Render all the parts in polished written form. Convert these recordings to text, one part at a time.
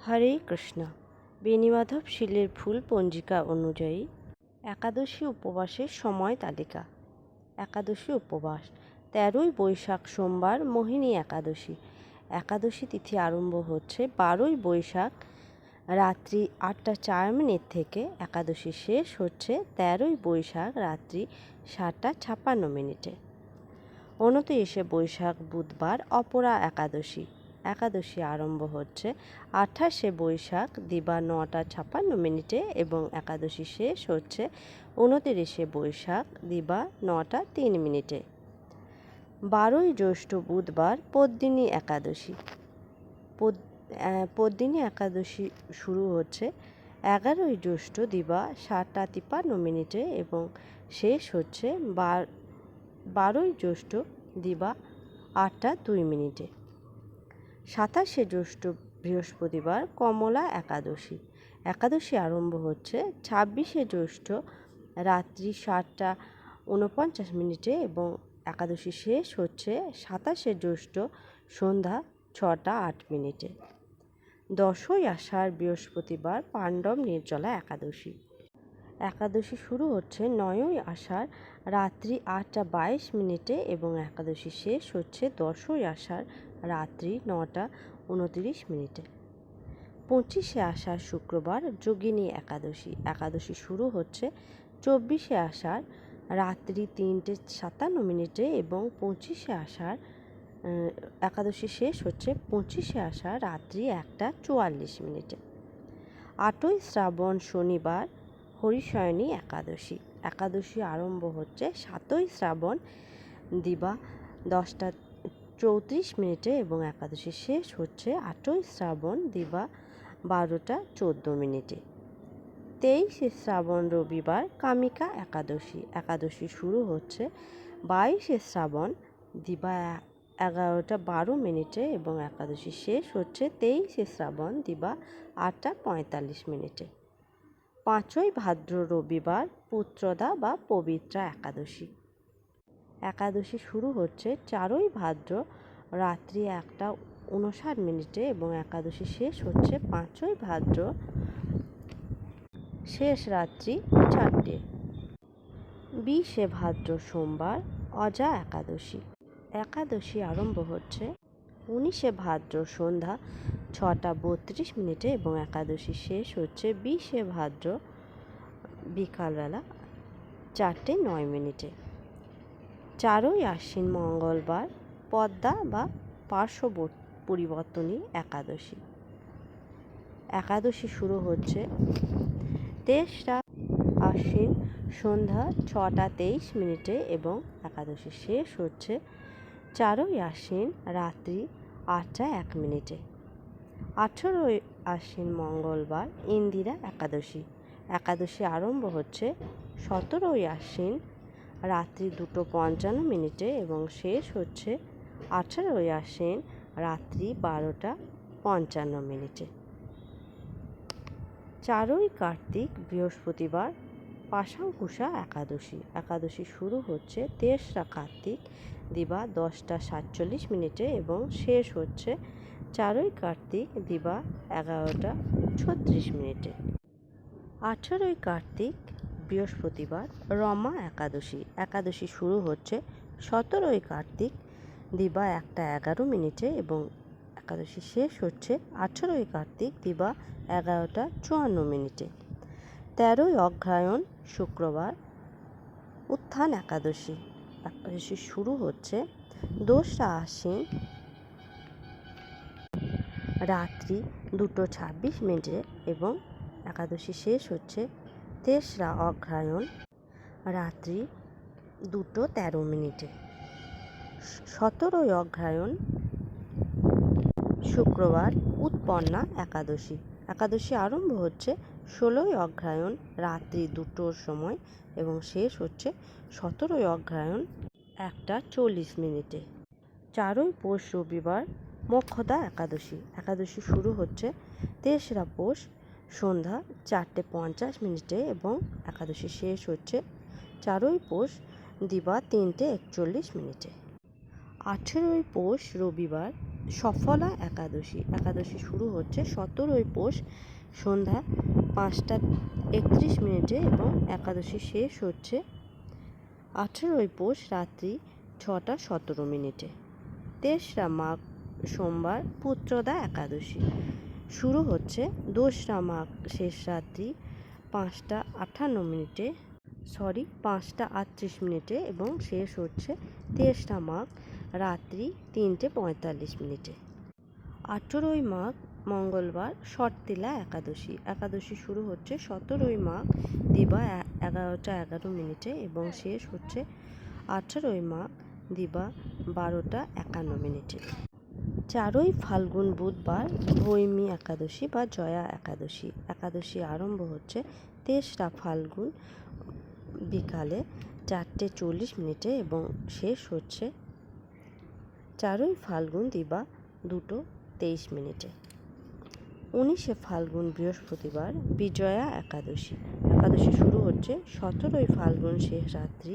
হরে কৃষ্ণ। বেণীমাধব শীলের ফুল পঞ্জিকা অনুযায়ী একাদশী উপবাসের সময় তালিকা। একাদশী উপবাস 13ই বৈশাখ সোমবার মোহিনী একাদশী। একাদশী তিথি আরম্ভ হচ্ছে 12ই বৈশাখ রাত্রি 8টা 4 মিনিট থেকে। একাদশী শেষ হচ্ছে 13ই বৈশাখ রাত্রি 7টা 56 মিনিটে। 29শে বৈশাখ বুধবার অপরা একাদশী। একাদশী আরম্ভ হচ্ছে 28শে বৈশাখ দিবা 9টা 56 মিনিটে এবং একাদশী শেষ হচ্ছে 29শে বৈশাখ দিবা 9টা 3 মিনিটে। 12ই জ্যৈষ্ঠ বুধবার পদ্মিনী একাদশী। পদ্মিনী একাদশী শুরু হচ্ছে 11ই জ্যৈষ্ঠ দিবা 7টা 53 মিনিটে এবং শেষ হচ্ছে 12ই জ্যৈষ্ঠ দিবা 8টা 2 মিনিটে। 27শে জ্যৈষ্ঠ বৃহস্পতিবার কমলা একাদশী। একাদশী আরম্ভ হচ্ছে 26শে জ্যৈষ্ঠ রাত্রি 7টা 49 মিনিটে এবং একাদশী শেষ হচ্ছে 27শে জ্যৈষ্ঠ সন্ধ্যা 6টা 8 মিনিটে। 10ই আষাঢ় বৃহস্পতিবার পাণ্ডব নির্জলা একাদশী। একাদশী শুরু হচ্ছে 9ই আষাঢ় রাত্রি 8টা 22 মিনিটে এবং একাদশী শেষ হচ্ছে 10ই আষাঢ় রাত্রি 9টা 29 মিনিটে। 25শে আষাঢ় শুক্রবার যোগিনী একাদশী। একাদশী শুরু হচ্ছে 24শে আষাঢ় রাত্রি 3টে 57 মিনিটে এবং 25শে আষাঢ় একাদশী শেষ হচ্ছে 25শে আষাঢ় রাত্রি 1টা 44 মিনিটে। 8ই শ্রাবণ শনিবার হরিশয়নী একাদশী। একাদশী আরম্ভ হচ্ছে 7ই শ্রাবণ দিবা 10টা 34 মিনিটে এবং একাদশী শেষ হচ্ছে 8ই শ্রাবণ দিবা 12টা 14 মিনিটে। 23শে শ্রাবণ রবিবার কামিকা একাদশী। একাদশী শুরু হচ্ছে 22শে শ্রাবণ দিবা 11টা 12 মিনিটে এবং একাদশী শেষ হচ্ছে 23শে শ্রাবণ দিবা 8টা 45 মিনিটে। 5ই ভাদ্র রবিবার পুত্রদা বা পবিত্রা একাদশী। একাদশী শুরু হচ্ছে 4ই ভাদ্র রাত্রি 1টা 59 মিনিটে এবং একাদশী শেষ হচ্ছে 5ই ভাদ্র শেষ রাত্রি 4টে। 20শে ভাদ্র সোমবার অজা একাদশী। একাদশী আরম্ভ হচ্ছে 19শে ভাদ্র সন্ধ্যা 6টা 32 মিনিটে এবং একাদশী শেষ হচ্ছে 20শে ভাদ্র বিকালবেলা 4টে 9 মিনিটে। 4ই আশ্বিন মঙ্গলবার পদ্মা বা পার্শ্ব পরিবর্তনী একাদশী। একাদশী শুরু হচ্ছে 23রা আশ্বিন সন্ধ্যা 6টা 23 মিনিটে এবং একাদশী শেষ হচ্ছে 4ই আশ্বিন রাত্রি 8টা 1 মিনিটে। 18ই আশ্বিন মঙ্গলবার ইন্দিরা একাদশী। একাদশী আরম্ভ হচ্ছে 17ই আশ্বিন রাত্রি 2টো 55 মিনিটে এবং শেষ হচ্ছে 18ই আশ্বিন রাত্রি 12টা 55 মিনিটে। 4ই কার্তিক বৃহস্পতিবার পাশাঙ্কুশা একাদশী। একাদশী শুরু হচ্ছে 23রা কার্তিক দিবা 10টা 47 মিনিটে এবং শেষ হচ্ছে 4ই কার্তিক দিবা 11টা 36 মিনিটে। 18ই কার্তিক বৃহস্পতিবার রমা একাদশী। একাদশী শুরু হচ্ছে 17ই কার্তিক দিবা 1টা 11 মিনিটে এবং একাদশী শেষ হচ্ছে 18ই কার্তিক দিবা 11টা 54 মিনিটে। 13ই অগ্রহায়ণ শুক্রবার উত্থান একাদশী। একাদশী শুরু হচ্ছে 2রা আশ্বিন রাত্রি 2টো 26 মিনিটে এবং একাদশী শেষ হচ্ছে 23রা অগ্রহায়ণ রাত্রি 2টো 13 মিনিটে। 17ই অগ্রহায়ণ শুক্রবার উৎপন্না একাদশী। একাদশী আরম্ভ হচ্ছে 16ই অগ্রহায়ণ রাত্রি 2টোর সময় এবং শেষ হচ্ছে 17ই অগ্রহায়ণ 1টা 40 মিনিটে। 4ই পৌষ রবিবার মোক্ষদা একাদশী। একাদশী শুরু হচ্ছে 23রা পৌষ সন্ধ্যা 4টে 50 মিনিটে এবং একাদশী শেষ হচ্ছে 4ই পৌষ দিবা 3টে 41 মিনিটে। 18ই পৌষ রবিবার সফলা একাদশী। একাদশী শুরু হচ্ছে 17ই পৌষ সন্ধ্যা 5:31 এবং একাদশী শেষ হচ্ছে 18ই পৌষ রাত্রি 6:17। 23রা মাঘ সোমবার পুত্রদা একাদশী শুরু হচ্ছে 2রা মাঘ শেষ রাত্রি 5:38 এবং শেষ হচ্ছে 23রা মাঘ রাত্রি 3:45। 18ই মাঘ মঙ্গলবার শর্তিলা একাদশী। একাদশী শুরু হচ্ছে 17ই মাঘ দিবা 11:11 এবং শেষ হচ্ছে 18ই মাঘ দিবা 12:51। 4ই ফাল্গুন বুধবার ভৈমী একাদশী বা জয়া একাদশী। একাদশী আরম্ভ হচ্ছে 23রা ফাল্গুন বিকালে 4:40 এবং শেষ হচ্ছে 4ই ফাল্গুন দিবা 2:23। 19শে ফাল্গুন বৃহস্পতিবার বিজয়া একাদশী। একাদশী শুরু হচ্ছে 17ই ফাল্গুন শেষ রাত্রি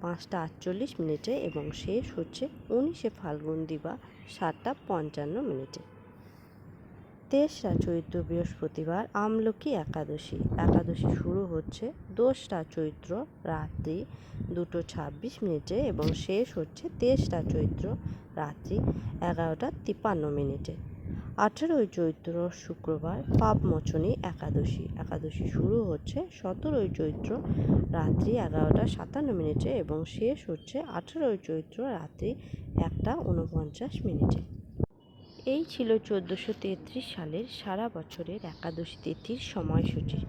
5:48 এবং শেষ হচ্ছে 19শে ফাল্গুন দিবা 7:55। 23রা চৈত্র বৃহস্পতিবার আমলকি একাদশী। একাদশী শুরু হচ্ছে 2রা চৈত্র রাত্রি 2:26 এবং শেষ হচ্ছে 23রা চৈত্র রাত্রি 11:53। 18ই চৈত্র শুক্রবার পাপমোচনী একাদশী। একাদশী শুরু হচ্ছে 17ই চৈত্র রাত্রি 11:57 এবং শেষ হচ্ছে 18ই চৈত্র রাত্রি 1:49। এই ছিল 1433 সালের সারা বছরের একাদশী তিথির সময়সূচি।